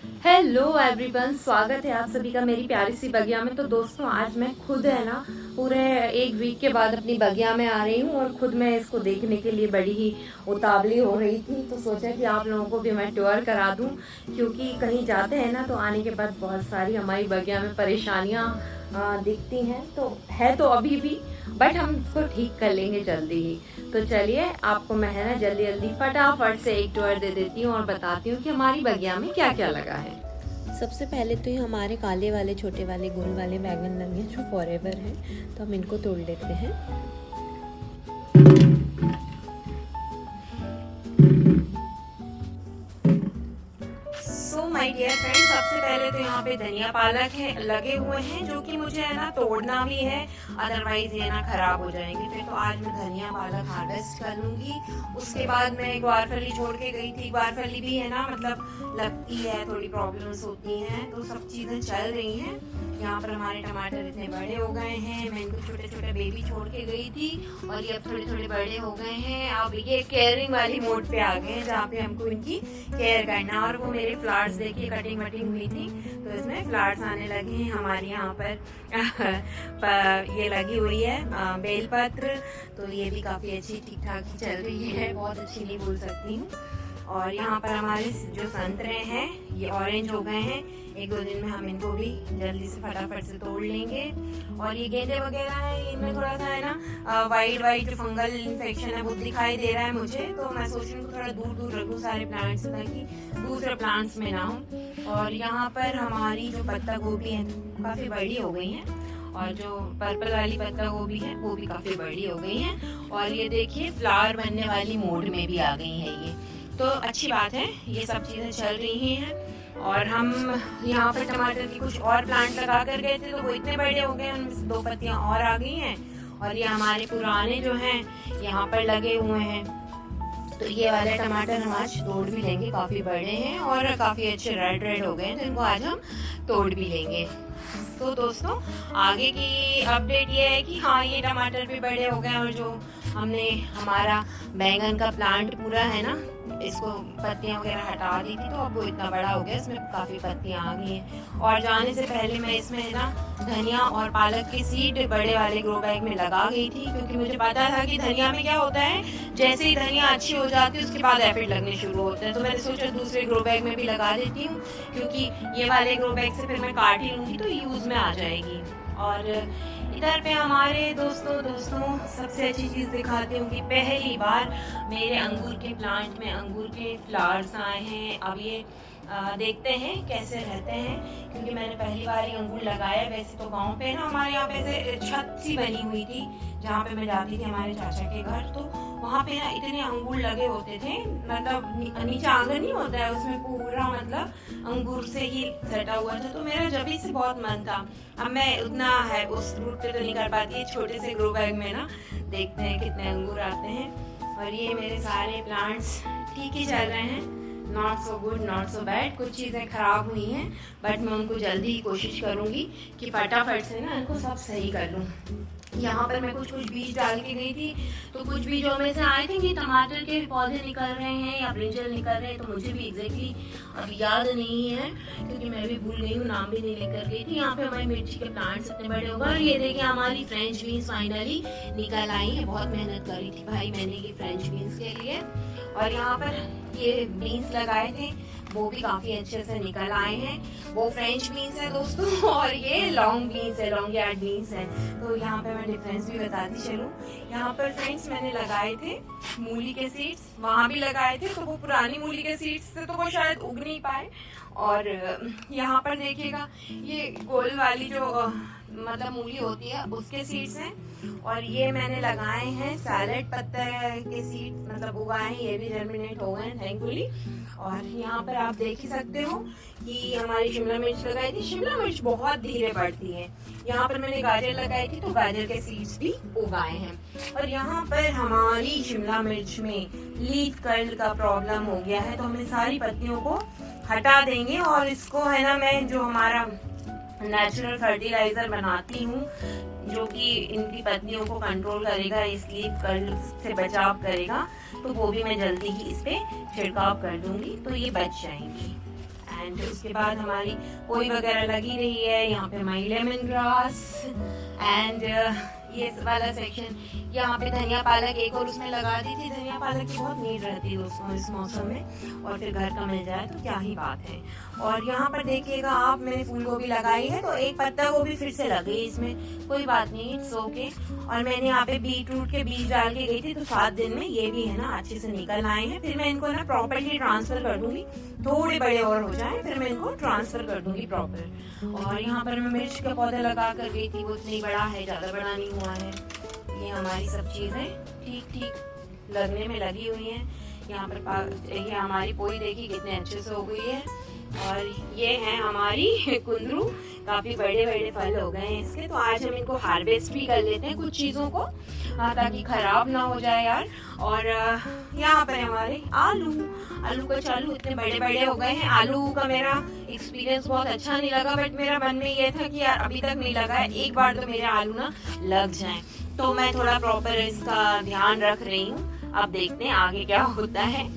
Hello everyone, स्वागत है आप सभी का मेरी प्यारी सी बगिया में। तो दोस्तों, आज मैं खुद है ना पूरे एक वीक के बाद अपनी बगिया में आ रही हूँ और खुद मैं इसको देखने के लिए बड़ी ही उतावली हो रही थी। तो सोचा कि आप लोगों को भी मैं टूर करा दूँ, क्योंकि कहीं जाते हैं ना तो आने के बाद बहुत सारी हमारी बगिया में परेशानियाँ दिखती हैं। तो है तो अभी भी, बट हम इसको ठीक कर लेंगे जल्दी ही। तो चलिए, आपको मैं है ना जल्दी जल्दी फटाफट से एक टूर दे देती हूँ और बताती हूँ कि हमारी बगिया में क्या क्या लगा है। सबसे पहले तो ये हमारे काले वाले छोटे वाले गोल वाले बैगन लगे हैं जो फॉरएवर हैं, तो हम इनको तोड़ लेते हैं। माय डियर फ्रेंड्स, सबसे पहले तो यहाँ पे धनिया पालक है लगे हुए हैं, जो कि मुझे है ना तोड़ना भी है, अदरवाइज ये ना खराब हो जाएंगे। फिर तो आज मैं धनिया पालक हार्वेस्ट कर लूंगी। उसके बाद मैं ग्वारफली छोड़ के गई थी। ग्वारफली भी है ना मतलब लगती है, थोड़ी प्रॉब्लम्स होती हैं, तो सब चीजें चल रही हैं। यहाँ पर हमारे टमाटर इतने बड़े हो गए हैं, मैं इनको छोटे छोटे बेबी छोड़ के गई थी और ये अब थोड़े थोड़े बड़े हो गए हैं। अब ये केयरिंग वाली मोड पे आ गए हैं, जहाँ पे हमको इनकी केयर करना। और वो मेरे फ्लावर्स देखिए कटिंग वटिंग हुई थी, तो इसमें फ्लावर्स आने लगे हैं। हमारे यहाँ पर ये लगी हुई है बेलपत्र, तो ये भी काफ़ी अच्छी ठीक ठाक ही चल रही है, बहुत अच्छी नहीं बोल सकती हूँ। और यहाँ पर हमारे जो संतरे हैं ये ऑरेंज हो गए हैं। एक दो दिन में हम इनको भी जल्दी से फटाफट से तोड़ लेंगे। और ये गेंदे वगैरह है, इनमें थोड़ा सा है ना वाइट जो फंगल इन्फेक्शन है वो दिखाई दे रहा है मुझे, तो मैं सोच रही हूँ थोड़ा दूर दूर रखूँ सारे प्लांट्स, ताकि दूसरे प्लांट्स में ना हो। और यहाँ पर हमारी जो पत्ता गोभी है काफ़ी बड़ी हो गई है, और जो पर्पल वाली पत्ता गोभी है वो भी काफ़ी बड़ी हो गई है। और ये देखिए फ्लावर बनने वाली मोड में भी आ गई है ये, तो अच्छी बात है, ये सब चीज़ें चल रही हैं। और हम यहाँ पर टमाटर की कुछ और प्लांट लगा कर गए थे, तो वो इतने बड़े हो गए, उनमें से 2 पत्तियाँ और आ गई हैं। और ये हमारे पुराने जो हैं यहाँ पर लगे हुए हैं, तो ये वाले टमाटर हम आज तोड़ भी लेंगे, काफ़ी बड़े हैं और काफ़ी अच्छे रेड रेड हो गए हैं, तो इनको आज हम तोड़ भी लेंगे। तो दोस्तों, आगे की अपडेट ये है कि हाँ, ये टमाटर भी बड़े हो गए, और जो हमने हमारा बैंगन का प्लांट पूरा है ना, इसको पत्तियां वगैरह हटा दी थी, तो अब वो इतना बड़ा हो गया, इसमें काफ़ी पत्तियां आ गई हैं। और जाने से पहले मैं इसमें ना धनिया और पालक के सीड बड़े वाले ग्रो बैग में लगा गई थी, क्योंकि मुझे पता था कि धनिया में क्या होता है, जैसे ही धनिया अच्छी हो जाती है उसके बाद एफिड लगने शुरू होते हैं। तो मैंने सोचा दूसरे ग्रो बैग में भी लगा देती हूँ, क्योंकि ये वाले ग्रो बैग से फिर मैं काट ही लूँगी तो यूज़ में आ जाएगी। और इधर पे हमारे दोस्तों सबसे अच्छी चीज़ दिखाती हूँ कि पहली बार मेरे अंगूर के प्लांट में अंगूर के फ्लावर्स आए हैं। अब ये देखते हैं कैसे रहते हैं, क्योंकि मैंने पहली बार ही अंगूर लगाया। वैसे तो गांव पे ना हमारे यहाँ पे ऐसे छत सी बनी हुई थी, जहाँ पे मैं जाती थी हमारे चाचा के घर, तो वहाँ पे ना इतने अंगूर लगे होते थे, मतलब नीचे आंगन नहीं होता है, उसमें पूरा मतलब अंगूर से ही सटा हुआ था। तो मेरा जब से बहुत मन था। अब मैं उतना है उस रूट पे तो नहीं कर पाती, छोटे से ग्रो बैग में ना देखते हैं कितने अंगूर आते हैं। और ये मेरे सारे प्लांट्स ठीक ही चल रहे हैं, not so good not so bad. कुछ चीज़ें खराब हुई हैं, बट मैं उनको जल्दी ही कोशिश करूँगी कि फटाफट से ना इनको सब सही कर लूँ। यहाँ पर मैं कुछ बीज डाल के गई थी, तो कुछ बीजों में से आए थे कि टमाटर के पौधे निकल रहे हैं या ब्रिंजल निकल रहे हैं, तो मुझे भी एग्जैक्टली अभी याद नहीं है, क्योंकि मैं भी भूल गई हूँ, नाम भी नहीं लेकर गई थी। यहाँ पे हमारी मिर्ची के प्लांट्स इतने बड़े हो गए। और ये देखिए हमारी फ्रेंच बीन्स फाइनली निकल आई है। बहुत मेहनत करी थी भाई मैंने ये फ्रेंच बीन्स के लिए। और यहाँ पर ये बीन्स लगाए थे, वो भी काफ़ी अच्छे से निकल आए हैं। वो फ्रेंच बीन्स है दोस्तों, और ये लॉन्ग बीन्स है, लॉन्ग यार्ड बीन्स है। तो यहाँ पे मैं डिफरेंस भी बताती चलूँ। यहाँ पर फ्रेंड्स मैंने लगाए थे मूली के सीड्स, वहाँ भी लगाए थे, तो वो पुरानी मूली के सीड्स से तो वो शायद उग नहीं पाए। और यहाँ पर देखिएगा ये गोल वाली जो मतलब मूली होती है उसके सीड्स हैं। और ये मैंने लगाए हैं सैलेड पत्ते के सीड्स, मतलब उगाए हैं, ये भी जर्मिनेट हो गए हैं थैंकफुली। और यहाँ पर आप देख ही सकते हो कि हमारी शिमला मिर्च लगाई थी। शिमला मिर्च बहुत धीरे बढ़ती है। यहाँ पर मैंने गाजर लगाई थी, तो गाजर के सीड्स भी उगाए हैं। और यहाँ पर हमारी शिमला मिर्च में लीफ कर्ल का प्रॉब्लम हो गया है, तो हमने सारी पत्तियों को हटा देंगे। और इसको है ना मैं जो हमारा नेचुरल फर्टिलाइजर बनाती हूँ, जो कि इनकी पत्तियों को कंट्रोल करेगा, इस लीफ कर्ल से बचाव करेगा, तो वो भी मैं जल्दी ही इस पे छिड़काव कर दूंगी, तो ये बच जाएंगी। एंड उसके बाद हमारी पोई वगैरह लगी रही है। यहाँ पे माई लेमन ग्रास एंड ये वाला सेक्शन, यहाँ पे धनिया पालक एक और उसमें लगा दी थी। धनिया पालक की बहुत नीड रहती है दोस्तों इस मौसम में, और फिर घर का मिल जाए तो क्या ही बात है। और यहाँ पर देखिएगा आप, मैंने फूल गोभी लगाई है तो एक पत्ता गोभी फिर से लग गई इसमें, कोई बात नहीं, इट्स ओके। और मैंने यहाँ पे बीट रूट के बीज डाल के गई थी, तो 7 दिन में ये भी है ना अच्छे से निकल आए हैं। फिर मैं इनको ना प्रॉपर्ली ट्रांसफर कर दूंगी, थोड़े बड़े और हो जाए फिर मैं इनको ट्रांसफर कर दूंगी प्रॉपर। और यहाँ पर मैं मिर्च का पौधा लगा कर गई थी, वो इतनी बड़ा है, ज्यादा बड़ा नहीं हुआ है। ये हमारी सब चीजें ठीक ठीक लगने में लगी हुई हैं। यहाँ पर ये हमारी पोई देखी कितने अच्छे से हो गई है। और ये है हमारी कुंदरू, काफी बड़े बड़े फल हो गए हैं इसके। तो आज हम इनको हार्वेस्ट भी कर लेते हैं कुछ चीजों को, ताकि खराब ना हो जाए यार। और यहाँ पर हमारे आलू का चालू इतने बड़े बड़े हो गए हैं। आलू का मेरा एक्सपीरियंस बहुत अच्छा नहीं लगा, बट मेरा मन में ये था कि यार अभी तक नहीं लगा है, एक बार तो मेरे आलू ना लग जाए। तो मैं थोड़ा प्रॉपर इसका ध्यान रख रही हूँ। अब देखते हैं आगे क्या होता है।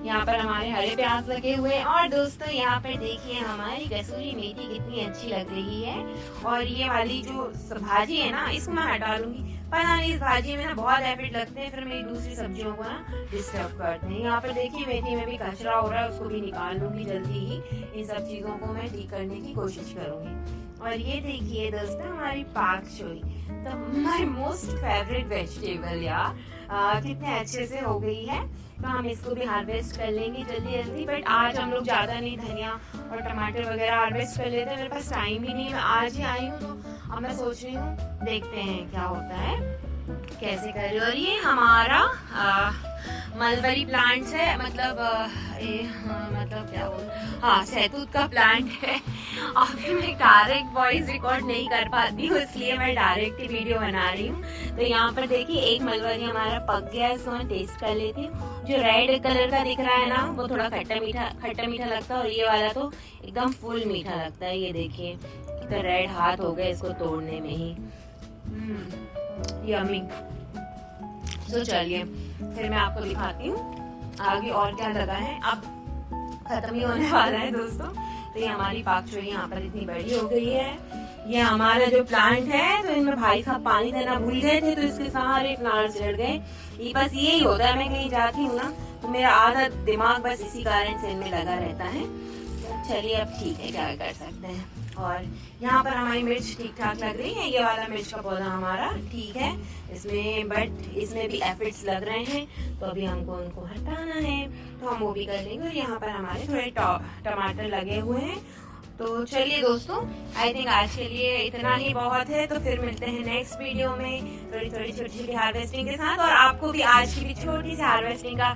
यहाँ पर हमारे हरे प्याज लगे हुए हैं। और दोस्तों यहाँ पर देखिए हमारी कसूरी मेथी कितनी अच्छी लग रही है। और ये वाली जो भाजी है ना, इसको मैं हटा लूंगी, पता नहीं इस भाजी में ना बहुत एफर्ट लगते हैं, फिर मेरी दूसरी सब्जियों को ना डिस्टर्ब करते हैं। यहाँ पर देखिए मेथी में भी कचरा हो रहा है, उसको भी निकाल लूंगी जल्दी ही। इन सब चीजों को मैं ठीक करने की कोशिश करूंगी। और ये देखिए दोस्तों हमारी पाक चोई, तो माय मोस्ट फेवरेट वेजिटेबल यार, कितने अच्छे से हो गई है। तो हम इसको भी हार्वेस्ट कर लेंगे जल्दी जल्दी। बट आज हम लोग ज्यादा नहीं, धनिया और टमाटर वगैरह हार्वेस्ट कर लेते हैं। मेरे पास टाइम भी नहीं है, मैं आज ही आई हूँ, तो अब मैं सोच रही हूँ देखते हैं क्या होता है, कैसे कर रही। और ये हमारा मलबरी प्लांट्स है, मतलब मतलब क्या बोल, हाँ सहतूत का प्लांट है। अभी मैं डायरेक्ट वॉइस रिकॉर्ड नहीं कर पाती हूँ, इसलिए मैं डायरेक्ट ही वीडियो बना रही हूँ। तो यहाँ पर देखिए एक मलबरी हमारा पक गया है, इसको मैं टेस्ट कर लेती हूँ। जो रेड कलर का दिख रहा है ना, वो थोड़ा खट्टा मीठा लगता है, और ये वाला तो एकदम फुल मीठा लगता है। ये देखिए तो रेड हाथ हो गए इसको तोड़ने में ही। यम्मी। तो चलिए फिर मैं आपको दिखाती हूँ आगे और क्या लगा है। अब खत्म ही होने वाला है दोस्तों। तो ये हमारी पाक चोई यहाँ पर इतनी बड़ी हो गई है। ये हमारा जो प्लांट है, तो इनमें भाई साहब पानी देना भूल गए थे, तो इसके सारे फ्लावर्स जड़ गए। ये बस यही होता है, मैं कहीं जाती हूँ ना तो मेरा आधा दिमाग बस इसी कारण से इनमें लगा रहता है। चलिए अब ठीक है, क्या कर सकते हैं। और यहाँ पर हमारी मिर्च ठीक ठाक लग रही है। ये वाला मिर्च का पौधा हमारा ठीक है इसमें, बट इसमें भी एफिड्स लग रहे हैं, तो अभी हमको उनको हटाना है, तो हम वो भी कर लेंगे। और यहाँ पर हमारे थोड़े टमाटर लगे हुए हैं। तो चलिए दोस्तों, आई थिंक आज के लिए इतना ही बहुत है। तो फिर मिलते हैं नेक्स्ट वीडियो में थोड़ी छोटी छोटी हार्वेस्टिंग के साथ। और आपको भी आज की भी छोटी सी हार्वेस्टिंग का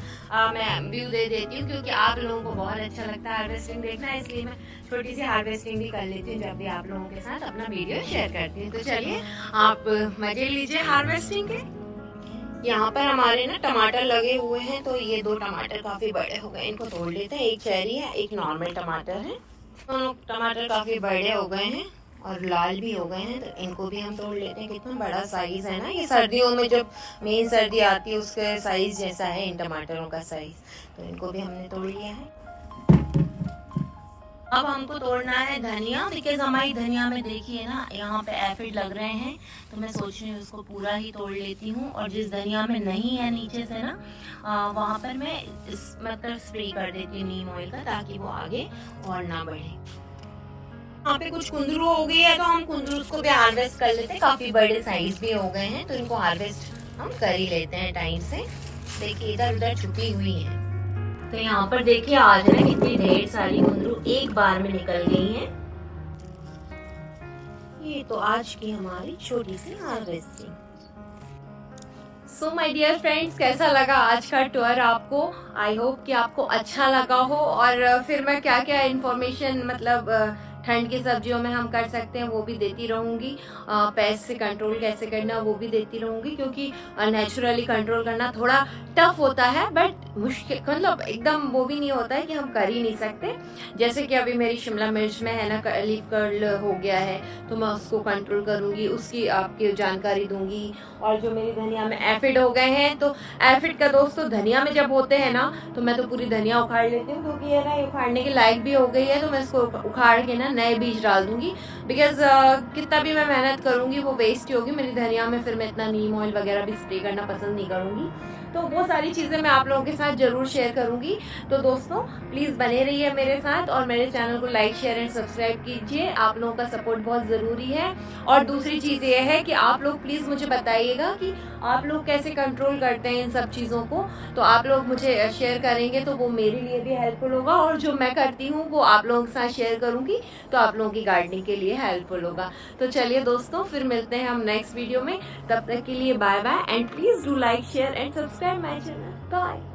मैं व्यू दे देती हूँ, क्योंकि आप लोगों को बहुत अच्छा लगता है हार्वेस्टिंग देखना, इसलिए मैं छोटी सी हार्वेस्टिंग भी कर लेती हूँ जब भी आप लोगों के साथ अपना वीडियो शेयर करती हूँ। तो चलिए आप मजे लीजिए हार्वेस्टिंग के। यहाँ पर हमारे ना टमाटर लगे हुए हैं, तो ये 2 टमाटर काफी बड़े हो गए, इनको तोड़ लेते हैं। एक चेरी है, एक नॉर्मल टमाटर है। दोनों टमाटर काफी बड़े हो गए हैं और लाल भी हो गए हैं, तो इनको भी हम तोड़ लेते हैं। कितना बड़ा साइज है ना, ये सर्दियों में जब मेन सर्दी आती है उसके साइज जैसा है इन टमाटरों का साइज। तो इनको भी हमने तोड़ लिया है। अब हमको तोड़ना है धनिया, बिकॉज हमारी धनिया में देखिए ना यहाँ पे एफिड लग रहे हैं, तो मैं सोच रही हूँ उसको पूरा ही तोड़ लेती हूँ। और जिस धनिया में नहीं है नीचे से ना, वहाँ पर मैं मतलब स्प्रे कर देती हूँ नीम ऑयल का, ताकि वो आगे और ना बढ़े। यहाँ पे कुछ कुंदरू हो गई है, तो हम कुंदरू को भी हार्वेस्ट कर लेते हैं। काफी बड़े साइज भी हो गए हैं, तो इनको हार्वेस्ट हम कर ही लेते हैं टाइम से। देखिए इधर उधर छुपी हुई है। तो यहाँ पर देखिए आज ना कितनी ढेर सारी कुंदरू एक बार में निकल गई हैं। ये तो आज की हमारी छोटी सी harvesting. So my dear friends, कैसा लगा आज का टूर आपको? आई होप कि आपको अच्छा लगा हो। और फिर मैं क्या क्या इन्फॉर्मेशन मतलब ठंड की सब्जियों में हम कर सकते हैं वो भी देती रहूँगी। पेस्ट से कंट्रोल कैसे करना वो भी देती रहूँगी, क्योंकि नेचुरली कंट्रोल करना थोड़ा टफ होता है, बट मुश्किल मतलब एकदम वो भी नहीं होता है कि हम कर ही नहीं सकते। जैसे कि अभी मेरी शिमला मिर्च में है ना लीफ कर्ल हो गया है, तो मैं उसको कंट्रोल करूँगी, उसकी आपकी जानकारी दूंगी। और जो मेरी धनिया में एफिड हो गए हैं, तो एफिड का दोस्तों धनिया में जब होते हैं ना, तो मैं तो पूरी धनिया उखाड़ लेती हूँ, क्योंकि ये ना उखाड़ने के लायक भी हो गई है, तो मैं इसको उखाड़ के ना नए बीज डाल दूंगी। बिकॉज कितना भी मैं मेहनत करूँगी वो वेस्ट ही होगी मेरी धनिया में, फिर मैं इतना नीम ऑयल वगैरह भी स्प्रे करना पसंद नहीं करूँगी। तो वो सारी चीज़ें मैं आप लोगों के साथ ज़रूर शेयर करूँगी। तो दोस्तों प्लीज़ बने रहिए मेरे साथ और मेरे चैनल को लाइक शेयर एंड सब्सक्राइब कीजिए। आप लोगों का सपोर्ट बहुत ज़रूरी है। और दूसरी चीज़ ये है कि आप लोग प्लीज़ मुझे बताइएगा कि आप लोग कैसे कंट्रोल करते हैं इन सब चीज़ों को। तो आप लोग मुझे शेयर करेंगे तो वो मेरे लिए भी हेल्पफुल होगा, और जो मैं करती हूँ वो आप लोगों के साथ शेयर करूँगी, तो आप लोगों की गार्डनिंग के लिए हेल्पफुल होगा। तो चलिए दोस्तों, फिर मिलते हैं हम नेक्स्ट वीडियो में। तब तक के लिए bye bye, and please do like share and subscribe my channel. Bye.